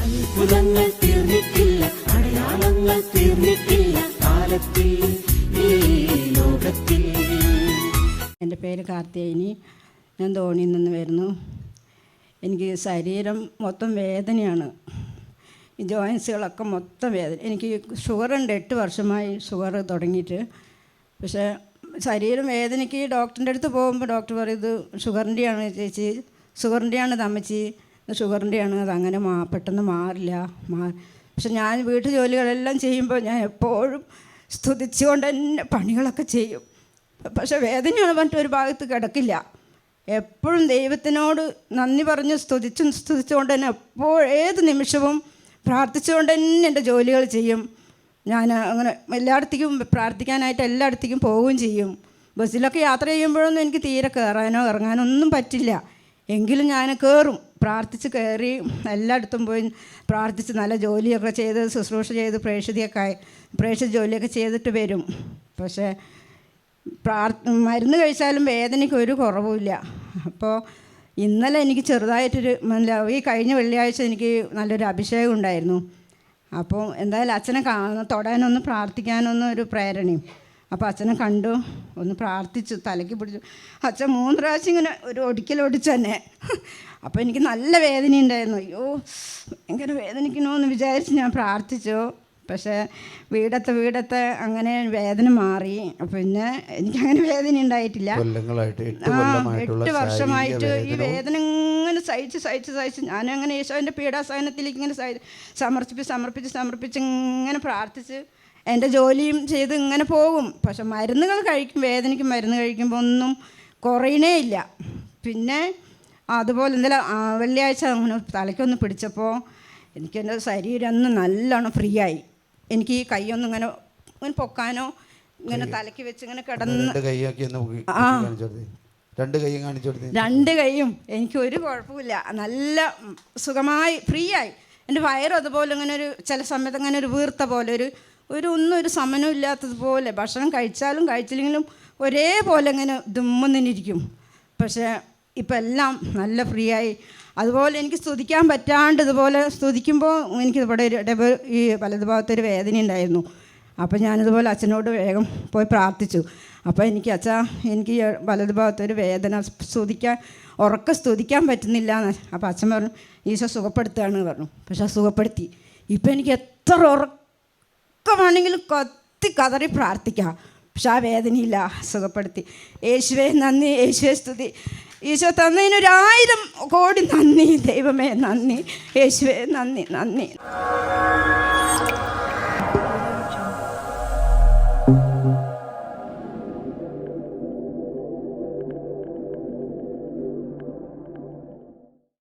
അത്ഭുതങ്ങൾ തീർന്നിട്ടില്ല, അടയാളങ്ങൾ തീർന്നിട്ടില്ല കാലത്തിൽ ഈ ലോകത്തിൽ. എൻ്റെ പേര് കാർത്തിയായിനി. ഞാൻ ധോണിയിൽ നിന്ന് വരുന്നു. എനിക്ക് ശരീരം മൊത്തം വേദനയാണ്. ഈ ജോയിൻസുകളൊക്കെ മൊത്തം വേദന. എനിക്ക് ഷുഗറുണ്ട്, 8 വർഷമായി ഷുഗർ തുടങ്ങിയിട്ട്. പക്ഷേ ശരീരം വേദനയ്ക്ക് ഡോക്ടറിൻ്റെ അടുത്ത് പോകുമ്പോൾ ഡോക്ടർ പറയും ഇത് ഷുഗറിൻ്റെയാണ് ചേച്ചി, ഷുഗറിൻ്റെയാണ് തമ്മച്ചി, ഷുഗറിൻ്റെയാണ്, അതങ്ങനെ പെട്ടെന്ന് മാറില്ല. പക്ഷെ ഞാൻ വീട്ടു ജോലികളെല്ലാം ചെയ്യുമ്പോൾ ഞാൻ എപ്പോഴും സ്തുതിച്ചുകൊണ്ട് തന്നെ പണികളൊക്കെ ചെയ്യും. പക്ഷെ വേദനയാണ് പറഞ്ഞിട്ട് ഒരു ഭാഗത്ത് കിടക്കില്ല. എപ്പോഴും ദൈവത്തിനോട് നന്ദി പറഞ്ഞ് സ്തുതിച്ചുകൊണ്ട് തന്നെ ഏത് നിമിഷവും പ്രാർത്ഥിച്ചുകൊണ്ട് തന്നെ എൻ്റെ ജോലികൾ ചെയ്യും. ഞാൻ അങ്ങനെ എല്ലായിടത്തേക്കും പ്രാർത്ഥിക്കാനായിട്ട് എല്ലായിടത്തേക്കും പോവുകയും ചെയ്യും. ബസ്സിലൊക്കെ യാത്ര ചെയ്യുമ്പോഴൊന്നും എനിക്ക് തീരെ കയറാനോ ഇറങ്ങാനോ ഒന്നും പറ്റില്ല. എങ്കിലും ഞാൻ കയറും, പ്രാർത്ഥിച്ച് കയറി എല്ലായിടത്തും പോയി പ്രാർത്ഥിച്ച് നല്ല ജോലിയൊക്കെ ചെയ്ത് ശുശ്രൂഷ ചെയ്ത് പ്രേക്ഷിത ജോലിയൊക്കെ ചെയ്തിട്ട് വരും. പക്ഷേ മരുന്ന് കഴിച്ചാലും വേദനയ്ക്ക് ഒരു കുറവുമില്ല. അപ്പോൾ ഇന്നലെ എനിക്ക് ചെറുതായിട്ടൊരു ഈ കഴിഞ്ഞ വെള്ളിയാഴ്ച എനിക്ക് നല്ലൊരു അഭിഷേകം ഉണ്ടായിരുന്നു. അപ്പോൾ എന്തായാലും അച്ഛനെ തൊടാനൊന്ന് പ്രാർത്ഥിക്കാനൊന്നും ഒരു പ്രേരണയും. അപ്പോൾ അച്ഛനെ കണ്ടു, ഒന്ന് പ്രാർത്ഥിച്ചു, തലയ്ക്ക് പിടിച്ചു. അച്ഛൻ 3 പ്രാവശ്യം ഇങ്ങനെ ഒരു ഒടിക്കലൊടിച്ചു തന്നെ. അപ്പോൾ എനിക്ക് നല്ല വേദന ഉണ്ടായിരുന്നു. അയ്യോ ഭയങ്കര വേദനിക്കണമെന്ന് വിചാരിച്ച് ഞാൻ പ്രാർത്ഥിച്ചു. പക്ഷേ വീടത്തെ അങ്ങനെ വേദന മാറി. പിന്നെ എനിക്കങ്ങനെ വേദന ഉണ്ടായിട്ടില്ല. 8 വർഷമായിട്ട് ഈ വേദന ഇങ്ങനെ സഹിച്ച് ഞാനങ്ങനെ ഈശോൻ്റെ പീഡാസഹനത്തിലേക്ക് ഇങ്ങനെ സമർപ്പിച്ച് ഇങ്ങനെ പ്രാർത്ഥിച്ച് എൻ്റെ ജോലിയും ചെയ്ത് ഇങ്ങനെ പോകും. പക്ഷെ മരുന്നുകൾ വേദനയ്ക്ക് മരുന്ന് കഴിക്കുമ്പോൾ ഒന്നും കുറയണേ ഇല്ല. പിന്നെ അതുപോലെ എന്തായാലും വെള്ളിയാഴ്ച അങ്ങനെ തലയ്ക്കൊന്ന് പിടിച്ചപ്പോൾ എനിക്കെൻ്റെ ശരീരം ഒന്ന് നല്ലോണം ഫ്രീ ആയി. എനിക്ക് ഈ കൈയൊന്നും ഇങ്ങനെ പൊക്കാനോ ഇങ്ങനെ തലയ്ക്ക് വെച്ച് ഇങ്ങനെ കിടന്ന് 2 കൈയും എനിക്ക് ഒരു കുഴപ്പമില്ല, നല്ല സുഖമായി ഫ്രീ ആയി. എൻ്റെ വയറും അതുപോലെ ഇങ്ങനെ ഒരു ചില സമയത്ത് അങ്ങനെ ഒരു വീർത്ത പോലെ ഒന്നും ഒരു സമനം ഇല്ലാത്തതുപോലെ, ഭക്ഷണം കഴിച്ചാലും കഴിച്ചില്ലെങ്കിലും ഒരേപോലെ ഇങ്ങനെ ദുമ്മെന്നിരിക്കും. പക്ഷേ ഇപ്പം എല്ലാം നല്ല ഫ്രീ ആയി. അതുപോലെ എനിക്ക് സ്തുതിക്കാൻ പറ്റാണ്ട് ഇതുപോലെ സ്തുതിക്കുമ്പോൾ എനിക്ക് ഇവിടെ ഈ വലതു ഭാഗത്തൊരു വേദന ഉണ്ടായിരുന്നു. അപ്പോൾ ഞാനിതുപോലെ അച്ഛനോട് വേഗം പോയി പ്രാർത്ഥിച്ചു. അപ്പോൾ എനിക്ക് എനിക്ക് വലതു ഭാഗത്തൊരു വേദന, ഉറക്കെ സ്തുതിക്കാൻ പറ്റുന്നില്ല എന്ന്. അപ്പോൾ അച്ഛൻ പറഞ്ഞു ഈശോ സുഖപ്പെടുത്തുകയാണ് പറഞ്ഞു. പക്ഷെ സുഖപ്പെടുത്തി. ഇപ്പം എനിക്ക് എത്ര ഉറക്കമാണെങ്കിലും കതറി പ്രാർത്ഥിക്കാം. പക്ഷെ ആ വേദനയില്ല, സുഖപ്പെടുത്തി. യേശുവേ നന്ദി, യേശുവേ സ്തുതി. ഈശോ തന്നതിന് 1000 കോടി നന്ദി. ദൈവമേ നന്ദി, യേശുവേ നന്ദി.